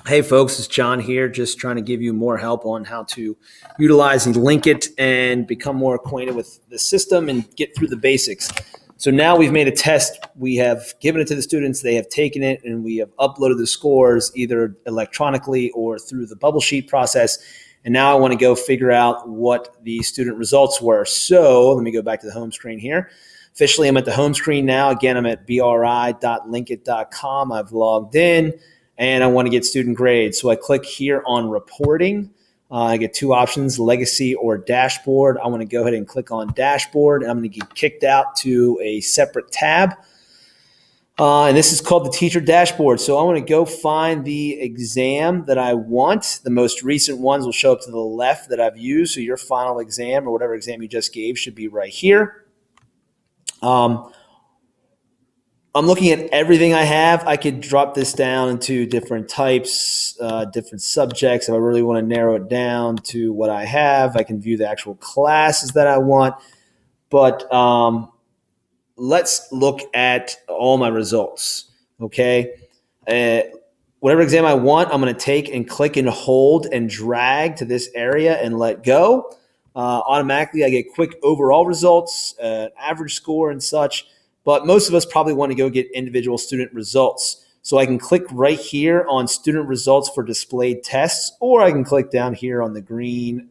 Hey folks, it's John here, just trying to give you more help on how to utilize and link it and become more acquainted with the system and get through the basics. So now we've made a test. We have given it to the students. They have taken it and we have uploaded the scores either electronically or through the bubble sheet process. And now I want to go figure out what the student results were. So let me go back to the home screen here. Officially, I'm at the home screen now. Again, I'm at bri.linkit.com. I've logged in. And I want to get student grades. So I click here on reporting. I get two options, legacy or dashboard. I want to go ahead and click on dashboard. And I'm going to get kicked out to a separate tab. And this is called the teacher dashboard. So I want to go find the exam that I want. The most recent ones will show up to the left that I've used. So your final exam or whatever exam you just gave should be right here. I'm looking at everything I have. I could drop this down into different types, different subjects. If I really want to narrow it down to what I have, I can view the actual classes that I want. But let's look at all my results, okay? Whatever exam I want, I'm going to take and click and hold and drag to this area and let go. Automatically, I get quick overall results, average score and such. But most of us probably want to go get individual student results. So I can click right here on student results for displayed tests, or I can click down here on the green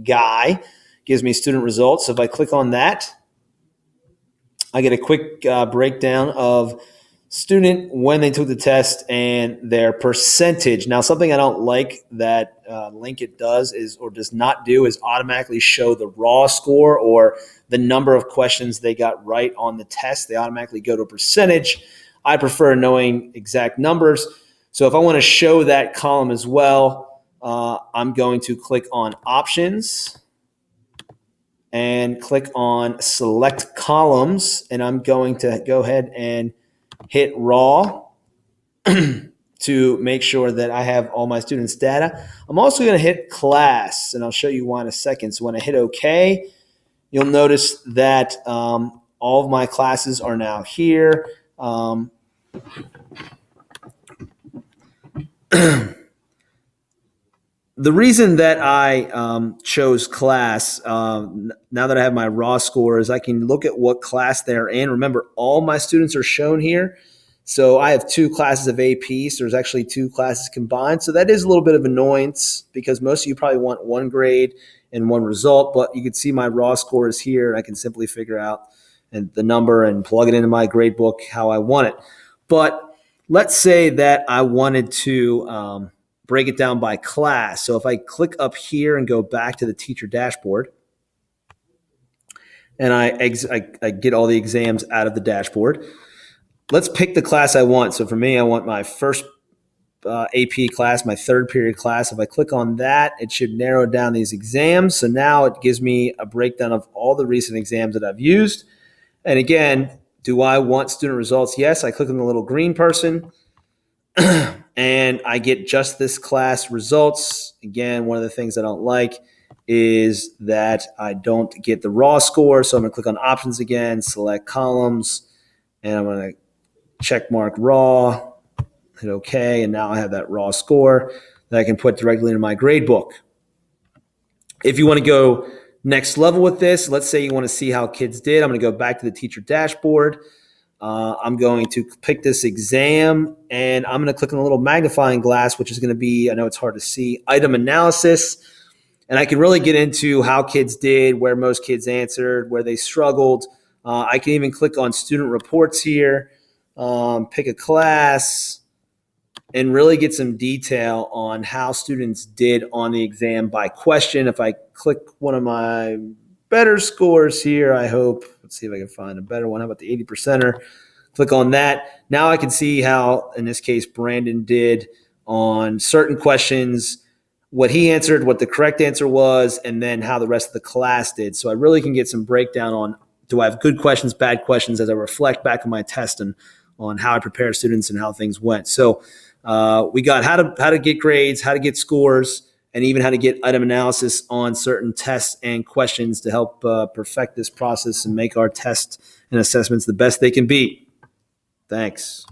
guy, gives me student results. So if I click on that, I get a quick breakdown of student, when they took the test, and their percentage. Now, something I don't like that Linkit does is, or does not do, is automatically show the raw score or the number of questions they got right on the test. They automatically go to a percentage. I prefer knowing exact numbers. So if I want to show that column as well, I'm going to click on options and click on select columns. And I'm going to go ahead and hit raw to make sure that I have all my students' data. I'm also going to hit class, and I'll show you why in a second. So when I hit OK, you'll notice that all of my classes are now here. The reason that I chose class, now that I have my raw scores, I can look at what class they're in. Remember, all my students are shown here. So I have two classes of AP, so there's actually two classes combined. So that is a little bit of annoyance because most of you probably want one grade and one result, but you can see my raw scores here. I can simply figure out the number and plug it into my grade book how I want it. But let's say that I wanted to break it down by class. So if I click up here and go back to the teacher dashboard, and I get all the exams out of the dashboard, let's pick the class I want. So for me, I want my first AP class, my third period class. If I click on that, it should narrow down these exams. So now it gives me a breakdown of all the recent exams that I've used. And again, do I want student results? Yes, I click on the little green person and I get just this class results. Again, one of the things I don't like is that I don't get the raw score. So I'm going to click on options again, select columns, and I'm going to check mark raw, hit OK, and now I have that raw score that I can put directly into my grade book. If you want to go next level with this, let's say you want to see how kids did. I'm going to go back to the teacher dashboard. I'm going to pick this exam, and I'm going to click on the little magnifying glass, which is going to be, I know it's hard to see, item analysis. And I can really get into how kids did, where most kids answered, where they struggled. I can even click on student reports here, pick a class, and really get some detail on how students did on the exam by question. If I click one of my better scores here, I hope, let's see if I can find a better one. How about the 80%er? Click on that. Now I can see how, in this case, Brandon did on certain questions, what he answered, what the correct answer was, and then how the rest of the class did. So I really can get some breakdown on, do I have good questions, bad questions, as I reflect back on my test and on how I prepare students and how things went. So we got how to get grades, how to get scores, and even how to get item analysis on certain tests and questions to help perfect this process and make our tests and assessments the best they can be. Thanks.